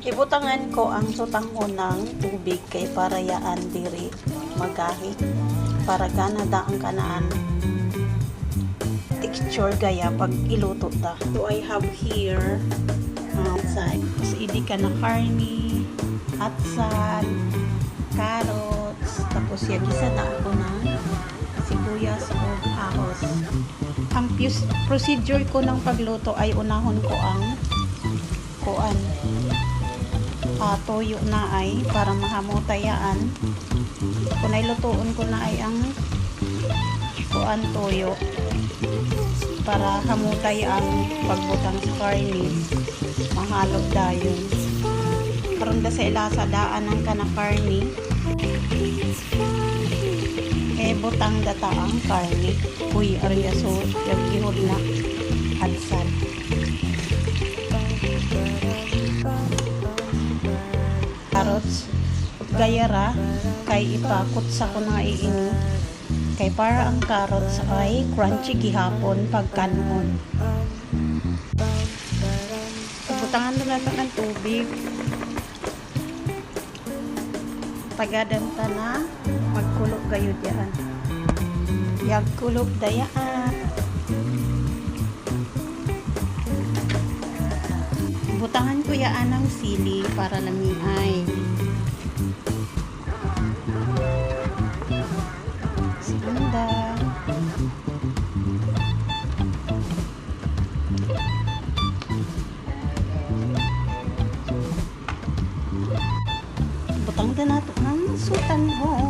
Ibutangan ko ang sutang unang tubig kay para yaan diri magahi para ganada ang kanaan texture gaya pag iluto ta. So I have here outside. So idi ka na karni, atsal, carrots, tapos yagisa na ako na sibuyas o ahos. Ang procedure ko ng pagluto ay unahon ko ang toyo na ay para mahamutayaan. Kung ay lutuon ko na ay ang toyo para hamutay ang pagbutang sa karni mahalog dayon karon da sa ilasa daan ang kana karni butang data ang karni aron ya so yung gihod na adsal carrots gayara kay ipakot sa kuna iinit kay para ang carrots ay crunchy gihapon pagkanon. Butangan na natin ng tubig. Tagadan ta na magkulog gayud yan. Yag kulog dayaan. Butangan ko yaan ng sili para lamiay. Sanda. Butang na nato ng sutan ho.